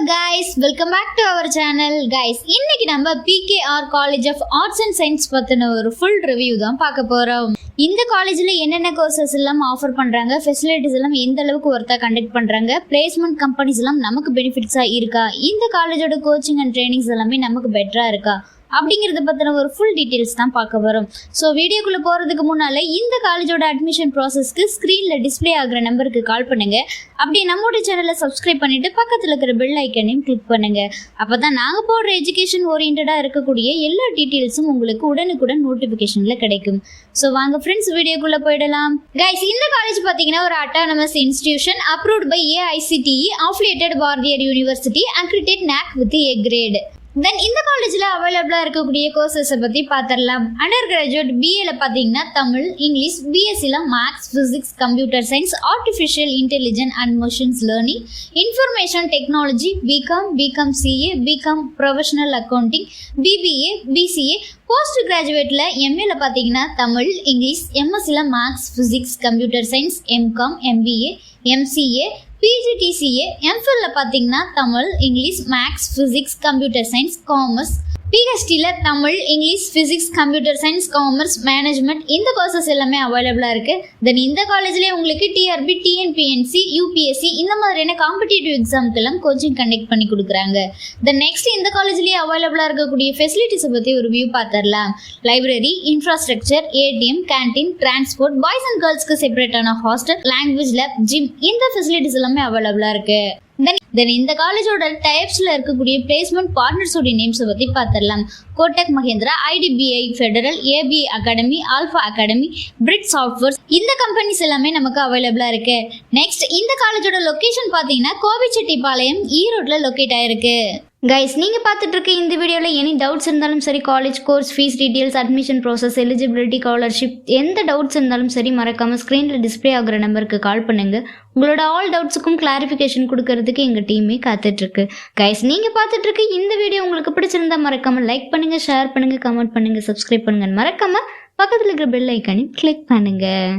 guys, welcome back to our channel. Guys, இன்னைக்கு நம்ம PKR College of Arts and Science பத்தின ஒரு full review தான் பார்க்க போறோம். இந்த காலேஜ்ல என்னென்ன கோர்சஸ் எல்லாம் ஆஃபர் பண்றாங்க, ஃபெசிலிட்டிஸ் எல்லாம் எந்த அளவுக்கு ஒர்த்தா கண்டக்ட் பண்றாங்க, பிளேஸ்மெண்ட் கம்பெனிஸ் எல்லாம் நமக்கு பெனிஃபிட்ஸா இருக்கா, இந்த காலேஜோட கோச்சிங் அண்ட் ட்ரைனிங்ஸ் எல்லாமே நமக்கு பெட்டரா இருக்கா அப்படிங்கிறத பற்றின ஒரு ஃபுல் டீட்டெயில்ஸ் தான் பார்க்க வரோம். ஸோ வீடியோக்குள்ளே போகிறதுக்கு முன்னால் இந்த காலேஜோட அட்மிஷன் ப்ராசஸ்க்கு ஸ்க்ரீனில் டிஸ்பிளே ஆகிற நம்பருக்கு கால் பண்ணுங்கள். அப்படியே நம்மளோட சேனலை சப்ஸ்கிரைப் பண்ணிவிட்டு பக்கத்தில் இருக்கிற பெல் ஐக்கனையும் கிளிக் பண்ணுங்கள். அப்போ தான் நாங்கள் போடுற எஜுகேஷன் ஓரியன்டாக இருக்கக்கூடிய எல்லா டீட்டெயில்ஸும் உங்களுக்கு உடனுக்குடன் நோட்டிஃபிகேஷனில் கிடைக்கும். ஸோ வாங்க ஃப்ரெண்ட்ஸ் வீடியோக்குள்ளே போயிடலாம். கைஸ், இந்த காலேஜ் பார்த்தீங்கன்னா ஒரு autonomous institution approved by AICTE, affiliated Bharathiar university, accredit NAC with A grade. Then இந்த காலேஜில் அவைலபிளாக இருக்கக்கூடிய கோர்சஸை பற்றி பார்த்துடலாம். அண்டர் கிராஜுவேட் BAல பார்த்தீங்கன்னா தமிழ், இங்கிலீஷ், BScல maths, physics, computer science, artificial intelligence and machines learning, information technology, BCom CA, BCom professional accounting, BBA, BCA. Post கிராஜுவேட்டில் MAல பார்த்தீங்கன்னா தமிழ், இங்கிலீஷ், MScல maths, physics, computer science, MCom, MBA, MCA, PGTCA, MPhilல பார்த்தீங்கன்னா Tamil, English, maths, physics, computer science, commerce, PhDல Tamil, English, physics, computer science, commerce, management, இந்த courses எல்லாமே அவைலபிளாக இருக்குது. தென் இந்த காலேஜ்லேயே உங்களுக்கு TRB, TNPSC, UPSC இந்த மாதிரியான காம்படிட்டிவ் எக்ஸாமுக்கெல்லாம் கோச்சிங் கண்டக்ட் பண்ணி கொடுக்குறாங்க. தென் நெக்ஸ்ட் இந்த காலேஜ்லேயே அவைலபிளாக இருக்கக்கூடிய ஃபெசிலிட்டிஸை பற்றி ஒரு வியூ பார்த்துடலாம். Library, infrastructure, ATM, canteen, transport, boys and கேர்ள்ஸ்க்கு செப்பரேட்டான ஹாஸ்டல், லாங்குவேஜ் லேப், ஜிம், இந்த ஃபெசிலிட்டிஸ் எல்லாமே அவைலபிளாக இருக்குது. தென் இந்த காலேஜோட டைப்ஸ்ல இருக்கக்கூடிய பிளேஸ்மெண்ட் பார்ட்னர்ஸோட நேம்ஸை பற்றி பார்த்துடலாம். Kotak Mahindra, IDBI Federal, ABI academy, alpha academy, Brit softwares, இந்த கம்பெனிஸ் எல்லாமே நமக்கு அவைலபிளாக இருக்கு. நெக்ஸ்ட் இந்த காலேஜோட லொக்கேஷன் பார்த்தீங்கன்னா கோபிச்செட்டிப்பாளையம், ஈரோட்டில் லொக்கேட் ஆயிருக்கு. கைஸ், நீங்கள் பார்த்துட்டு இருக்க இந்த வீடியோவில் எனி டவுட்ஸ் இருந்தாலும் சரி, college course fees details, admission process, eligibility, scholarship, எந்த டவுட்ஸ் இருந்தாலும் சரி மறக்காமல் ஸ்க்ரீனில் டிஸ்பிளே ஆகிற நம்பருக்கு கால் பண்ணுங்கள். உங்களோட ஆல் டவுட்ஸுக்கும் கிளாரிஃபிகேஷன் கொடுக்கறதுக்கு எங்கள் டீமே காத்துட்ருக்கு. கைஸ், நீங்கள் பார்த்துட்டு இருக்க இந்த வீடியோ உங்களுக்கு பிடிச்சிருந்தா மறக்காமல் லைக் பண்ணுங்கள், ஷேர் பண்ணுங்கள், கமெண்ட் பண்ணுங்கள், சப்ஸ்கிரைப் பண்ணுங்கள். மறக்காமல் பக்கத்தில் இருக்கிற பெல் ஐக்கானையும் கிளிக் பண்ணுங்கள்.